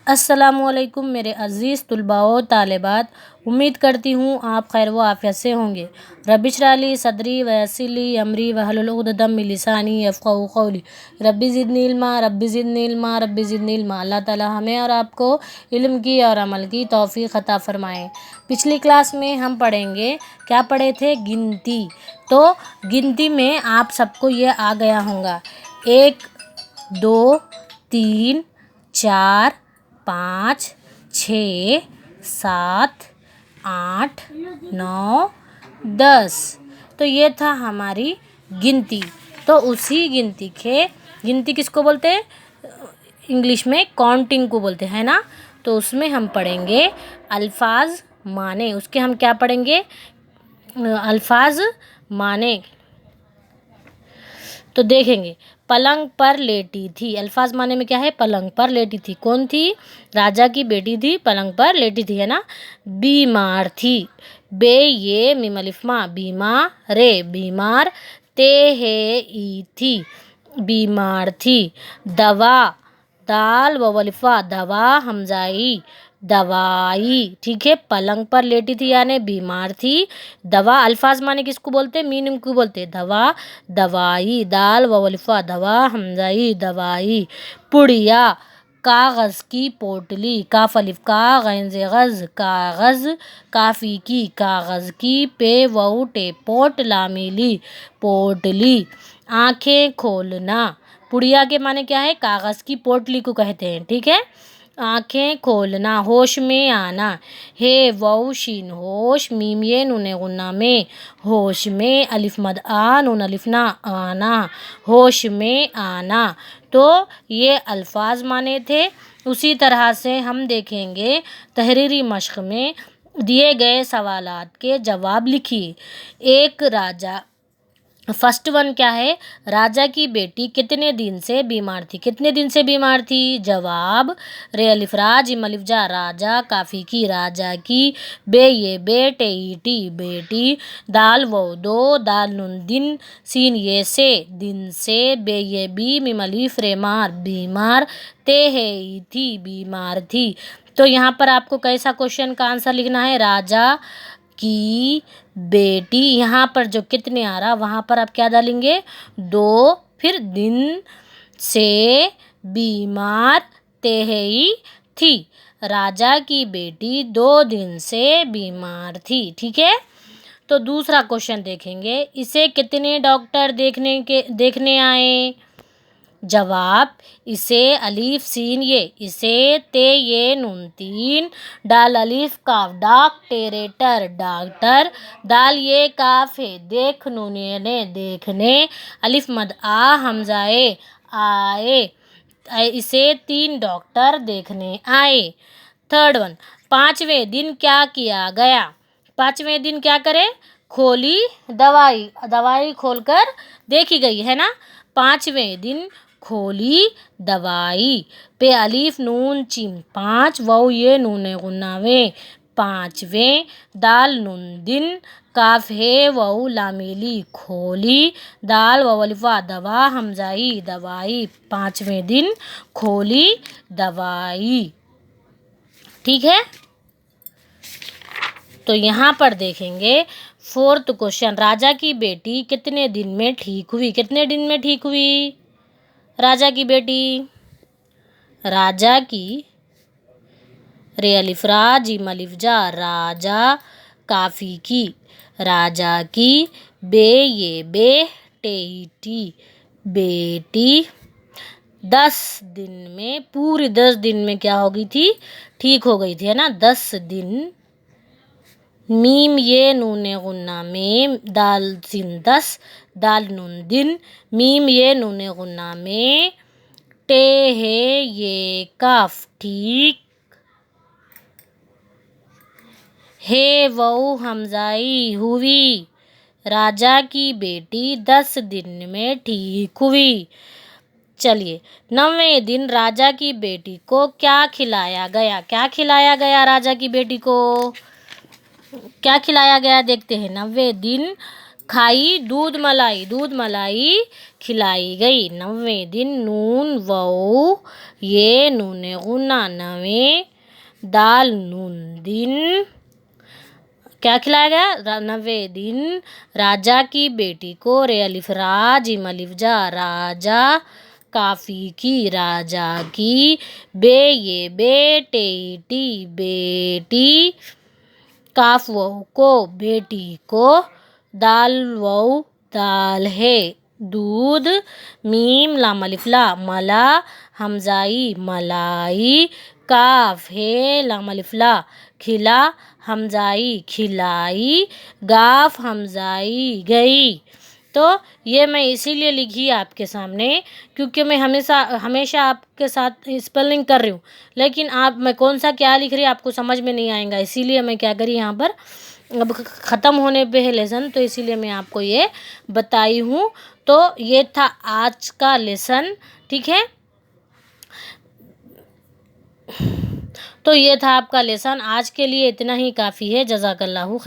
अस्सलामुअलैकुम मेरे अज़ीज़ तुलबा व तालिबात, उम्मीद करती हूँ आप खैर व आफ़ियत से होंगे। रब्बि इश्रह ली सदरी व यस्सिर ली अमरी वहलुल उक़दतम मिन लिसानी यफ़क़हू क़ौली। Rabbi ज़िदनी इल्मा rabbi ज़िदनी इल्मा rabbi ज़िदनी इल्मा। अल्लाह ताला हमें और आपको इल्म की और अमल की तौफ़ीक़ अता फ़रमाए। पिछली क्लास में हम पढ़ेंगे, क्या पढ़े थे? गिनती। तो गिनती में आप सबको ये आ गया होगा 1 2 3 4 5 6 7 8 9 10। तो ये था हमारी गिनती। तो उसी गिनती किसको बोलते हैं? इंग्लिश में काउंटिंग को बोलते हैं ना। तो उसमें हम पढ़ेंगे अल्फाज माने। उसके हम क्या पढ़ेंगे? अल्फाज माने। तो देखेंगे, पलंग पर लेटी थी। अल्फाज माने में क्या है? पलंग पर लेटी थी। कौन थी? राजा की बेटी थी, पलंग पर लेटी थी, है ना। बीमार थी। बे ये मीम अलिफ मा, बीमार बीमार। ते है ई थी, बीमार थी। दवा दाल व अलिफा, दवा हमजाई, दवाई। ठीक है, पलंग पर लेटी थी यानी बीमार थी। दवा अल्फाज माने किसको बोलते हैं? मीनिंग को बोलते हैं। दवा दवाई, दाल व अलिफा, दवा हमजाई, दवाई। पुड़िया कागज़ की पोटली, काफ अलिफ का गैन से गज़, कागज़। काफ़ी की कागज़ की, पे वऊ टे पोट लामिली, पोटली। आँखें खोलना, पुड़िया के माने क्या है? कागज़ की पोटली को कहते हैं। ठीक है, आँखें खोलना। होश में आना, हे वऊ शीन होश, मीम ये नूने गुन्ना में, होश में। अलिफ मद आ, नून अलिफ ना, आना, होश में आना। तो ये अल्फाज माने थे। उसी तरह से हम देखेंगे तहरीरी मश्क में दिए गए सवालात के जवाब लिखिए। एक राजा, फर्स्ट वन क्या है? राजा की बेटी कितने दिन से बीमार थी? कितने दिन से बीमार थी? जवाब रे अलिफ रा जिम अलिफ जा, राजा। काफ़ी की राजा की, बे ये बेटे ईटी बेटी। दाल वो दो, दाल नून दिन, सीन ये से दिन से, बे ये बी मीम अलिफ रे मार बीमार। ते है ई थी बीमार थी। तो यहाँ पर आपको कैसा क्वेश्चन का आंसर लिखना है? राजा की बेटी। यहाँ पर जो कितने आ रहा वहाँ पर आप क्या डालेंगे? 2, फिर दिन से बीमार तेहई थी। राजा की बेटी 2 दिन से बीमार थी। ठीक है, तो दूसरा क्वेश्चन देखेंगे, इसे कितने डॉक्टर देखने आए? जवाब इसे अलीफ सीन ये, इसे ते ये नून तीन, डाल अलीफ काफ डाक टेरेटर डॉक्टर, दाल ये काफ है देख नूने ने देखने, अलिफ मद आ हमजाए आए, इसे 3 डॉक्टर देखने आए। थर्ड वन, 5वें दिन क्या किया गया? 5वें दिन क्या करे? खोली दवाई, दवाई खोलकर देखी गई, है ना। 5वें दिन खोली दवाई, पे अलीफ नून चिम 5, वौ ये नूने गुन्नावे 5वें, दाल नून दिन, काफ है वौ लामिली खोली, दाल वलिफा दवा हमजाई दवाई, 5वें दिन खोली दवाई। ठीक है, तो यहाँ पर देखेंगे फोर्थ क्वेश्चन, राजा की बेटी कितने दिन में ठीक हुई? कितने दिन में ठीक हुई राजा की बेटी? राजा की रे अलिफ रा जिम अलिफ जा, राजा। काफ़ी की राजा की, बे ये बे टेटी बेटी। 10 दिन में, पूरी 10 दिन में क्या हो गई थी? ठीक हो गई थी, है ना। 10 दिन, मीम ये नूने गुन्ना में, दाल सिन 10, दाल नून दिन, मीम ये नूने गुन्ना में, टे है ये काफ ठीक, हे वऊ हमजाई हुई। राजा की बेटी 10 दिन में ठीक हुई। चलिए, 9वें दिन राजा की बेटी को क्या खिलाया गया? क्या खिलाया गया राजा की बेटी को? क्या खिलाया गया देखते हैं। 9वें दिन खाई दूध मलाई खिलाई गई। 90वें दिन नून वऊ ये नूने गुना नवे दाल नून दिन क्या खिलाया गया? 90वें दिन राजा की बेटी को रे अलिफ रा जिम अलिफ जा राजा काफ़ी की राजा की बे ये बेटे टी बेटी काफ वहू को बेटी को दाल वहू दाल है दूध मीम लाम अलिफ ला मला हमजाई मलाई काफ है लाम अलिफ ला खिला हमजाई खिलाई गाफ हमजाई गई। तो ये मैं इसीलिए लिखी आपके सामने क्योंकि मैं हमेशा आपके साथ स्पेलिंग कर रही हूँ, लेकिन मैं कौन सा क्या लिख रही आपको समझ में नहीं आएगा, इसीलिए मैं क्या करी यहाँ पर अब ख़त्म होने पे है लेसन, तो इसीलिए मैं आपको ये बताई हूँ। तो ये था आज का लेसन, ठीक है। तो ये था आपका लेसन, आज के लिए इतना ही काफ़ी है। जज़ाकल्लाहु खैर।